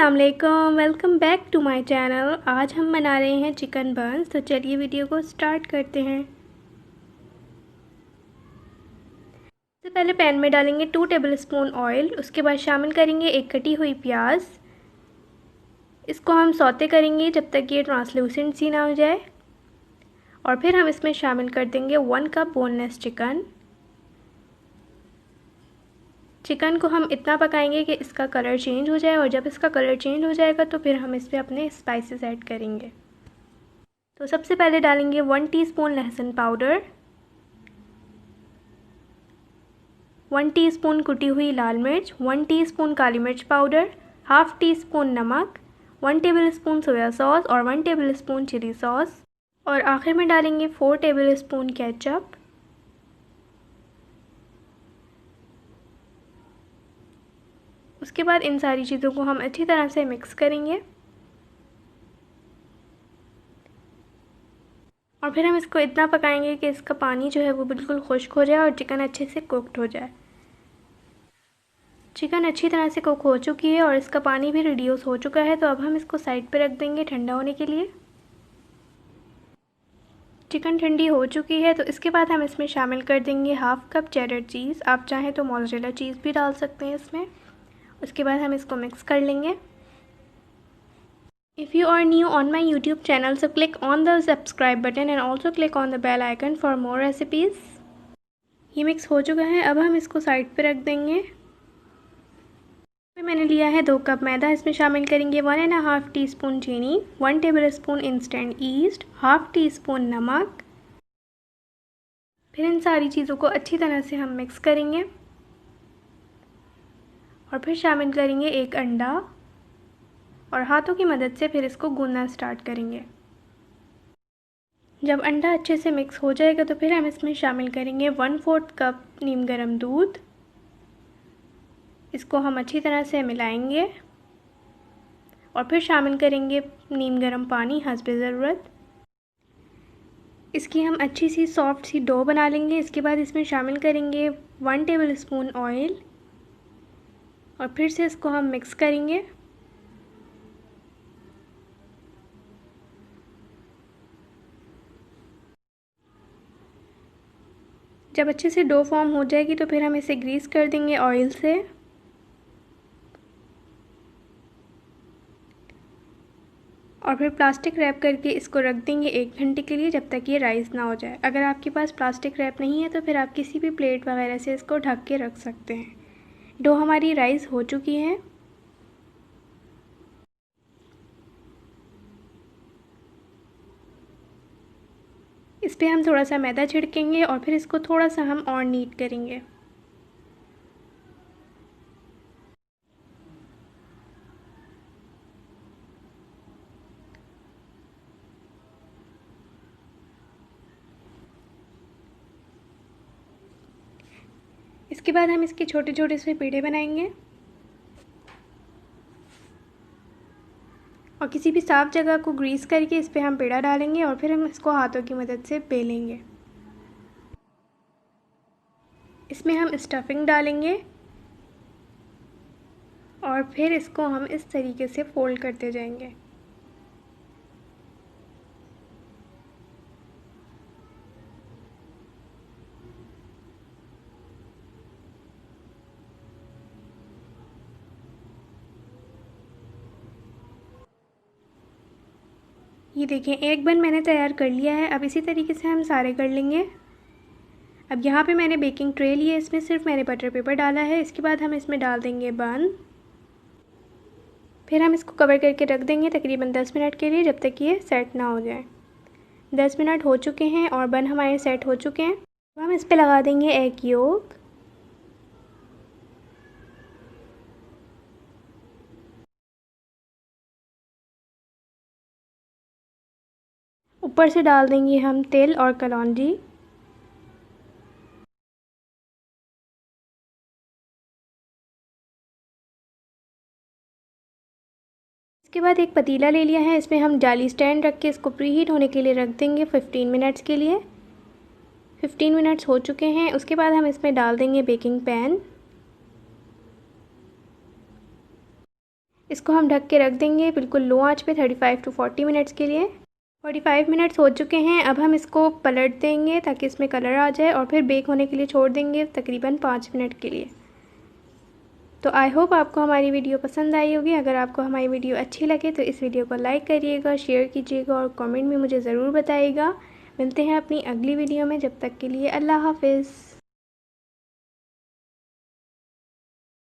अस्सलाम वालेकुम, welcome back to my channel. आज हम बना रहे हैं चिकन बंस। तो चलिए वीडियो को स्टार्ट करते हैं। सबसे पहले पैन में डालेंगे 2 टेबलस्पून ऑयल। उसके बाद शामिल करेंगे एक कटी हुई प्याज। इसको हम सौते करेंगे जब तक ये ट्रांसलूसेंट सी ना हो जाए। और फिर हम इसमें शामिल कर देंगे 1 कप बोनलेस चिकन। चिकन को हम इतना पकाएंगे कि इसका कलर चेंज हो जाए, और जब इसका कलर चेंज हो जाएगा तो फिर हम इसमें अपने स्पाइसेस ऐड करेंगे। तो सबसे पहले डालेंगे 1 टीस्पून लहसुन पाउडर, 1 टीस्पून कुटी हुई लाल मिर्च, 1 टीस्पून काली मिर्च पाउडर, हाफ टी स्पून नमक, 1 टेबलस्पून सोया सॉस और 1 टेबलस्पून चिली सॉस, और आखिर में डालेंगे 4 टेबलस्पून केचप। उसके बाद इन सारी चीज़ों को हम अच्छी तरह से मिक्स करेंगे, और फिर हम इसको इतना पकाएंगे कि इसका पानी जो है वो बिल्कुल खुश्क हो जाए और चिकन अच्छे से कुक्ड हो जाए। चिकन अच्छी तरह से कुक हो चुकी है और इसका पानी भी रिड्यूस हो चुका है। तो अब हम इसको साइड पे रख देंगे ठंडा होने के लिए। चिकन ठंडी हो चुकी है, तो इसके बाद हम इसमें शामिल कर देंगे हाफ़ कप चेडर चीज़। आप चाहें तो मोज़रेला चीज़ भी डाल सकते हैं इसमें। उसके बाद हम इसको मिक्स कर लेंगे। If you are new on my YouTube channel, so click on the subscribe button and also click on the bell icon for more recipes। ये मिक्स हो चुका है, अब हम इसको साइड पे रख देंगे। मैंने लिया है 2 कप मैदा। इसमें शामिल करेंगे 1.5 टीस्पून चीनी, 1 tablespoon instant east, half tea spoon नमक। फिर इन सारी चीज़ों को अच्छी तरह से हम मिक्स करेंगे, और फिर शामिल करेंगे 1 अंडा, और हाथों की मदद से फिर इसको गूंदना स्टार्ट करेंगे। जब अंडा अच्छे से मिक्स हो जाएगा तो फिर हम इसमें शामिल करेंगे 1/4 कप नीम गर्म दूध। इसको हम अच्छी तरह से मिलाएंगे, और फिर शामिल करेंगे नीम गर्म पानी हस्बे ज़रूरत। इसकी हम अच्छी सी सॉफ्ट सी डो बना लेंगे। इसके बाद इसमें शामिल करेंगे 1 टेबलस्पून ऑयल, और फिर से इसको हम मिक्स करेंगे। जब अच्छे से डो फॉर्म हो जाएगी तो फिर हम इसे ग्रीस कर देंगे ऑयल से, और फिर प्लास्टिक रैप करके इसको रख देंगे 1 घंटे के लिए, जब तक ये राइस ना हो जाए। अगर आपके पास प्लास्टिक रैप नहीं है तो फिर आप किसी भी प्लेट वगैरह से इसको ढक के रख सकते हैं। डो हमारी राइस हो चुकी है। इस पर हम थोड़ा सा मैदा छिड़केंगे, और फिर इसको थोड़ा सा हम और नीट करेंगे। इसके बाद हम इसके छोटे छोटे से पेड़े बनाएंगे, और किसी भी साफ जगह को ग्रीस करके इस पर हम पेड़ा डालेंगे, और फिर हम इसको हाथों की मदद से बेलेंगे। इसमें हम स्टफिंग डालेंगे, और फिर इसको हम इस तरीके से फोल्ड करते जाएंगे। ये देखें, एक बन मैंने तैयार कर लिया है। अब इसी तरीके से हम सारे कर लेंगे। अब यहाँ पे मैंने बेकिंग ट्रे ली है, इसमें सिर्फ मैंने बटर पेपर डाला है। इसके बाद हम इसमें डाल देंगे बन। फिर हम इसको कवर करके रख देंगे तकरीबन 10 मिनट के लिए, जब तक ये सेट ना हो जाए। 10 मिनट हो चुके हैं और बन हमारे सेट हो चुके हैं। अब हम इस पर लगा देंगे एग योक। ऊपर से डाल देंगे हम तिल और कलौंजी। इसके बाद एक पतीला ले लिया है, इसमें हम जाली स्टैंड रख के इसको प्री हीट होने के लिए रख देंगे 15 मिनट्स के लिए। 15 मिनट्स हो चुके हैं। उसके बाद हम इसमें डाल देंगे बेकिंग पैन। इसको हम ढक के रख देंगे बिल्कुल लो आंच पे 35 to 40 मिनट्स के लिए। 45 मिनट्स हो चुके हैं। अब हम इसको पलट देंगे ताकि इसमें कलर आ जाए और फिर बेक होने के लिए छोड़ देंगे तकरीबन 5 मिनट के लिए। तो आई होप आपको हमारी वीडियो पसंद आई होगी। अगर आपको हमारी वीडियो अच्छी लगे तो इस वीडियो को लाइक करिएगा, शेयर कीजिएगा और कमेंट में मुझे ज़रूर बताइएगा। मिलते हैं अपनी अगली वीडियो में, जब तक के लिए अल्लाह हाफ़िज़।